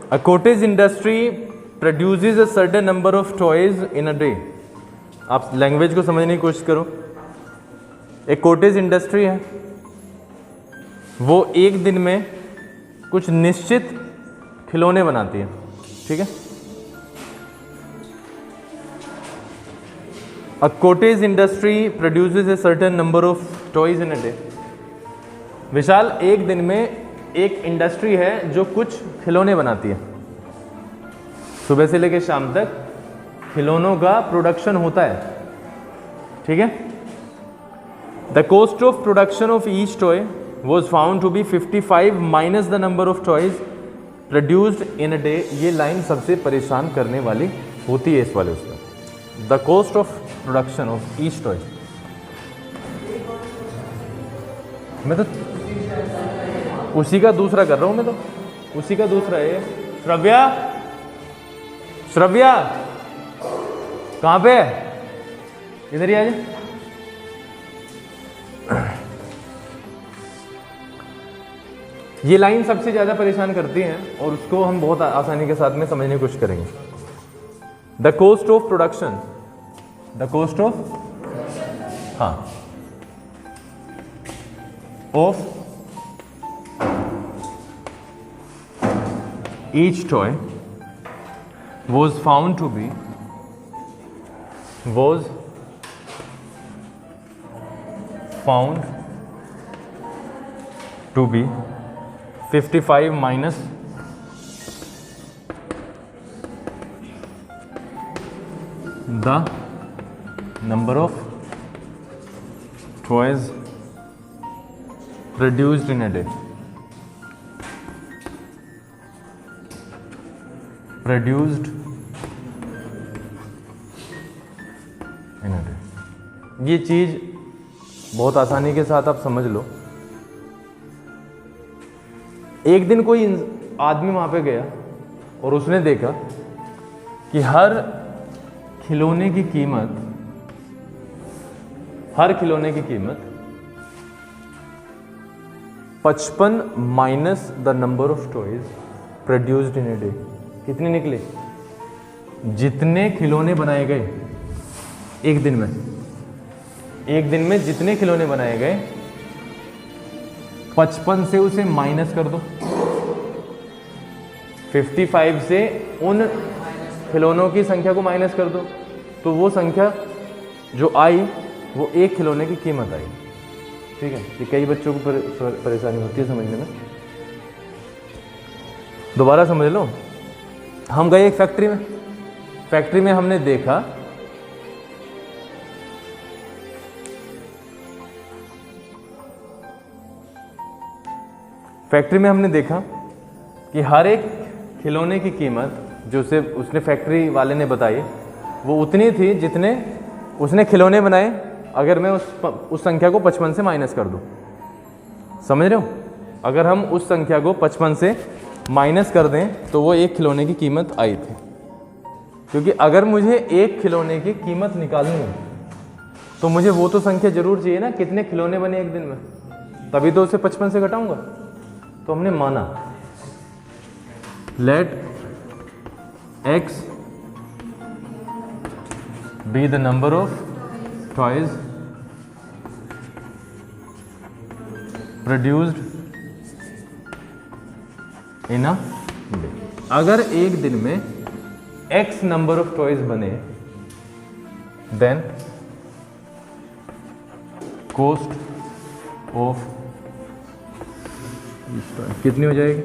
A cottage industry produces a certain number of toys in a day. आप language को समझने की कोशिश करो। एक कॉटेज इंडस्ट्री है, वो एक दिन में कुछ निश्चित खिलौने बनाती है, ठीक है। A cottage industry produces a certain number of toys in a day. विशाल, एक दिन में एक इंडस्ट्री है जो कुछ खिलौने बनाती है। सुबह से लेकर शाम तक खिलौनों का प्रोडक्शन होता है, ठीक है। The cost of production of each toy was found to be 55 minus the number of toys produced in a day. ये लाइन सबसे परेशान करने वाली होती है इस वाले उसमें। The cost of production of each toy. मैं तो उसी का दूसरा कर रहा हूं, मैं तो उसी का दूसरा है। श्रव्या, श्रव्या कहां पे है? इधर ही आ जाए। ये लाइन सबसे ज्यादा परेशान करती है और उसको हम बहुत आसानी के साथ में समझने की कोशिश करेंगे। The cost of production, the cost of, हाँ, of each toy was found to be 55 minus the number of toys produced in a day. Produced in a day. ये चीज बहुत आसानी के साथ आप समझ लो। एक दिन कोई आदमी वहां पे गया और उसने देखा कि हर खिलौने की कीमत 55 minus the number of toys produced in a day. कितने निकले? जितने खिलौने बनाए गए एक दिन में जितने खिलौने बनाए गए 55 से उसे माइनस कर दो, 55 से उन खिलौनों की संख्या को माइनस कर दो, तो वो संख्या जो आई वो एक खिलौने की कीमत आई, ठीक है। ये कई बच्चों को परेशानी होती है समझने में। दोबारा समझ लो। हम गए एक फैक्ट्री में हमने देखा कि हर एक खिलौने की कीमत जो से उसने फैक्ट्री वाले ने बताई वो उतनी थी जितने उसने खिलौने बनाए। अगर मैं उस संख्या को 55 से माइनस कर दूं, समझ रहे हो? अगर हम उस संख्या को 55 से माइनस कर दें तो वो एक खिलौने की कीमत आई थी। क्योंकि अगर मुझे एक खिलौने की कीमत निकालनी है तो मुझे वो तो संख्या जरूर चाहिए ना, कितने खिलौने बने एक दिन में, तभी तो उसे 55 से घटाऊंगा। तो हमने माना let x be the number of toys produced in a day. अगर एक दिन में x नंबर ऑफ टॉयज बने देन कॉस्ट ऑफ कितनी हो जाएगी?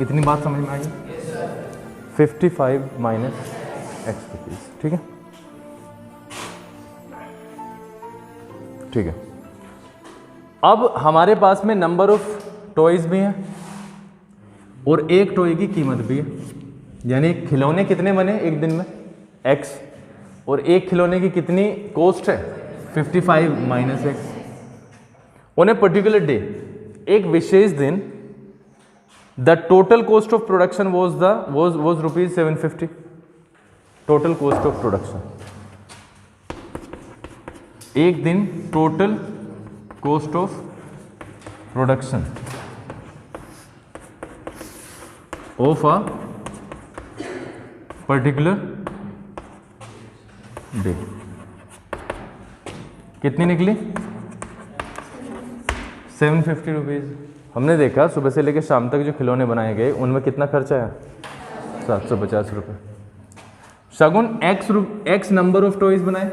इतनी बात समझ में आई? 55 माइनस एक्स रुपीज, ठीक है, ठीक है। अब हमारे पास में नंबर ऑफ टॉयज भी हैं और एक टॉय की कीमत भी है, यानी खिलौने कितने बने एक दिन में x, और एक खिलौने की कितनी कॉस्ट है 55 minus x. On a particular day, एक विशेष दिन, the total cost of production was rupees 750। Total cost of production एक दिन, total cost of production of a particular day. कितनी निकली? 750 रुपीज़। हमने देखा सुबह से लेकर शाम तक जो खिलौने बनाए गए उनमें कितना खर्चा है? 750 रुपये। शगुन एक्स नंबर ऑफ टॉयज बनाए,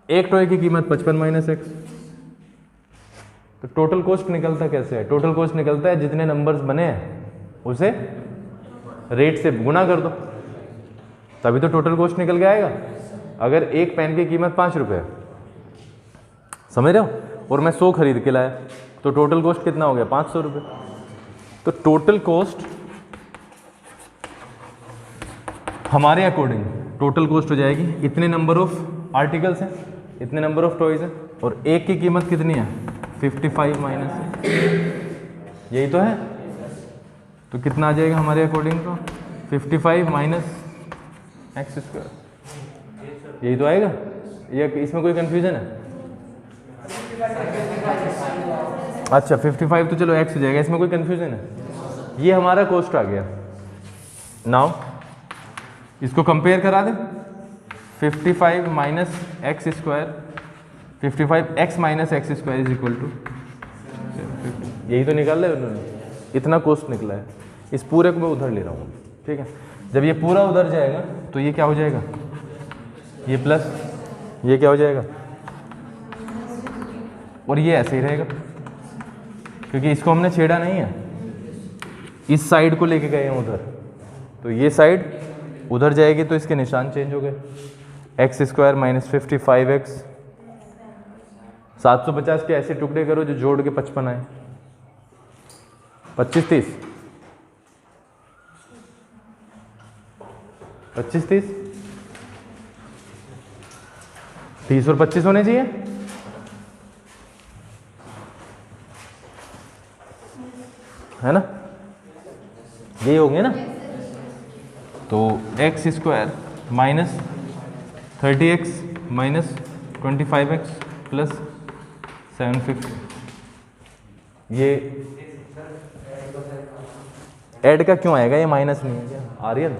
एक टॉय की कीमत 55 माइनस एक्स, तो टोटल कॉस्ट निकलता कैसे है? टोटल कॉस्ट निकलता है जितने नंबर्स बने हैं उसे रेट से गुना कर दो, तभी तो टोटल कॉस्ट निकल के आएगा। अगर एक पेन की कीमत 5 रुपये है, समझ रहे हो, और मैं 100 खरीद के लाया, तो टोटल कॉस्ट कितना हो गया? 500 रुपये। तो टोटल कॉस्ट हमारे अकॉर्डिंग टोटल कॉस्ट हो जाएगी, इतने नंबर ऑफ आर्टिकल्स हैं, इतने नंबर ऑफ टॉयज हैं, और एक की कीमत कितनी है? 55 माइनस, यही तो है। तो कितना आ जाएगा हमारे अकॉर्डिंग तो? 55 माइनस एक्स स्क्वायर, यही तो आएगा। ये इसमें कोई कंफ्यूजन है? अच्छा 55 तो चलो एक्स हो जाएगा, इसमें कोई कंफ्यूजन है? ये हमारा कॉस्ट आ गया। नाउ इसको कंपेयर करा दे, 55 minus x square, 55 x minus x square is equal to, यही तो निकाल रहे उन्होंने, इतना कॉस्ट निकला है। इस पूरे को मैं उधर ले रहा हूँ, ठीक है। जब ये पूरा उधर जाएगा तो ये क्या हो जाएगा? ये प्लस, ये क्या हो जाएगा? और ये ऐसे ही रहेगा, क्योंकि इसको हमने छेड़ा नहीं है, इस साइड को लेके गए हैं उधर, तो ये साइड उधर जाएगी तो इसके निशान चेंज हो गए। एक्स स्क्वायर माइनस 55 एक्स, 750 के ऐसे टुकड़े करो जो जोड़ के 55 आए, 25 30, 25 30, 30 और 25 होने चाहिए, है ना, यही होंगे ना। तो x square minus 30x minus 25x plus 750, ये ऐड का क्यों आएगा? ये माइनस नहीं है क्या? आर्यन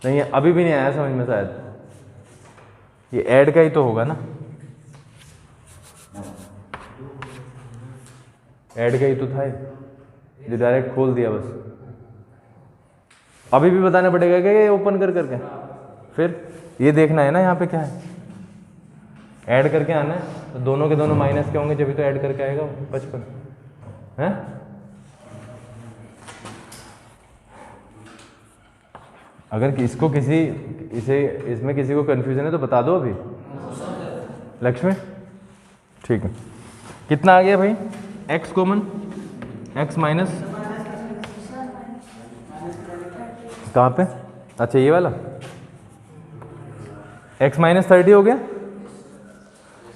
नहीं है, अभी भी नहीं आया समझ में शायद, ये ऐड का ही तो होगा ना, ऐड का ही तो था, ये डायरेक्ट खोल दिया बस। अभी भी बताना पड़ेगा क्या ये ओपन कर करके? फिर ये देखना है ना यहाँ पे क्या है, ऐड करके आना है, तो दोनों के दोनों माइनस के होंगे जब तो ऐड करके आएगा 55 है। अगर इसको इसमें किसी को कंफ्यूजन है तो बता दो अभी। लक्ष्मी ठीक है, कितना आ गया भाई? एक्स कॉमन, एक्स माइनस कहाँ पे? अच्छा ये वाला x माइनस 30 हो गया,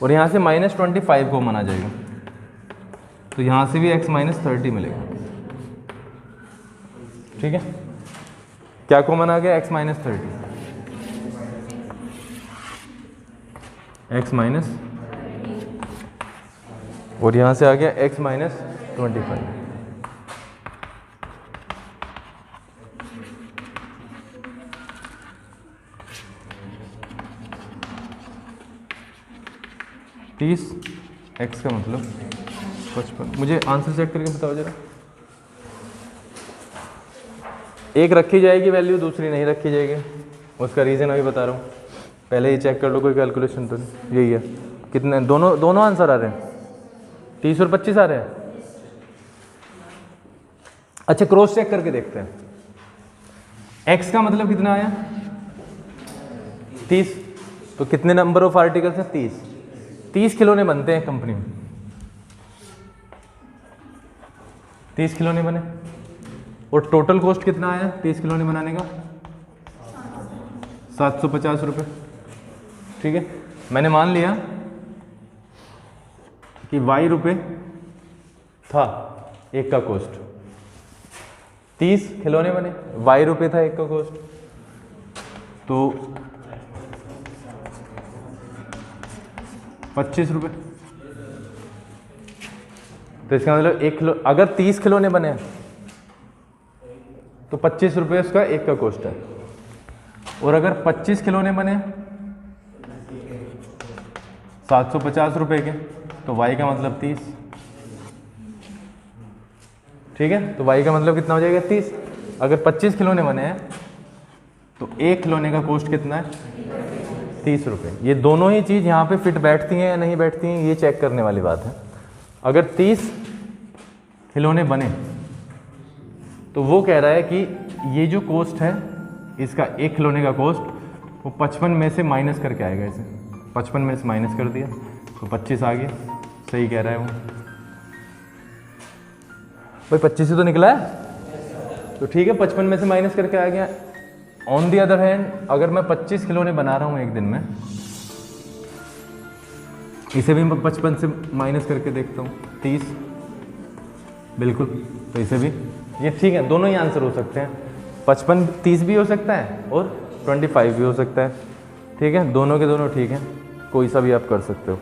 और यहाँ से माइनस 25 कॉमन आ जाएगा, तो यहाँ से भी x माइनस 30 मिलेगा, ठीक है। क्या कॉमन आ गया? x माइनस 30, x माइनस, और यहाँ से आ गया x माइनस 25। तीस एक्स का मतलब 55। मुझे आंसर चेक करके बताओ जरा। एक रखी जाएगी वैल्यू, दूसरी नहीं रखी जाएगी, उसका रीज़न अभी बता रहा हूँ, पहले ये चेक कर लो, कोई कैलकुलेशन तो नहीं। यही है, कितने दोनों आंसर आ रहे हैं? 30 और 25 आ रहे हैं। अच्छा क्रॉस चेक करके देखते हैं, एक्स का मतलब कितना आया? 30, तो कितने नंबर ऑफ आर्टिकल्स हैं? 30 खिलौने बनते हैं कंपनी में, 30 खिलौने बने, और टोटल कॉस्ट कितना आया 30 खिलौने बनाने का? 750 रुपये, ठीक है। मैंने मान लिया कि y रुपये था एक का कॉस्ट, 30 खिलौने बने, y रुपये था एक का कॉस्ट, तो 25 रुपये। तो इसका मतलब एक किलो, अगर 30 खिलौने बने तो 25 रुपये उसका एक का कॉस्ट है। और अगर 25 खिलौने बने 750 रुपये के, तो y का मतलब 30। ठीक है, तो y का मतलब कितना हो जाएगा 30। अगर 25 खिलौने बने हैं तो एक खिलौने का कॉस्ट कितना है 30 रुपये। ये दोनों ही चीज़ यहाँ पे फिट बैठती हैं या नहीं बैठती हैं, ये चेक करने वाली बात है। अगर 30 खिलौने बने तो वो कह रहा है कि ये जो कॉस्ट है इसका एक खिलौने का कॉस्ट वो 55 में से माइनस करके आएगा। इसे 55 में से माइनस कर दिया तो 25 आ गया। सही कह रहा है वो भाई, 25 ही तो निकला है। तो ठीक है, 55 में से माइनस करके आ गया। ऑन दी अदर हैंड, अगर मैं 25 खिलौने बना रहा हूँ एक दिन में, इसे भी मैं 55 से माइनस करके देखता हूँ 30, बिल्कुल। तो इसे भी, ये ठीक है, दोनों ही आंसर हो सकते हैं। 55 30 भी हो सकता है और 25 भी हो सकता है। ठीक है, दोनों के दोनों ठीक है, कोई सा भी आप कर सकते हो।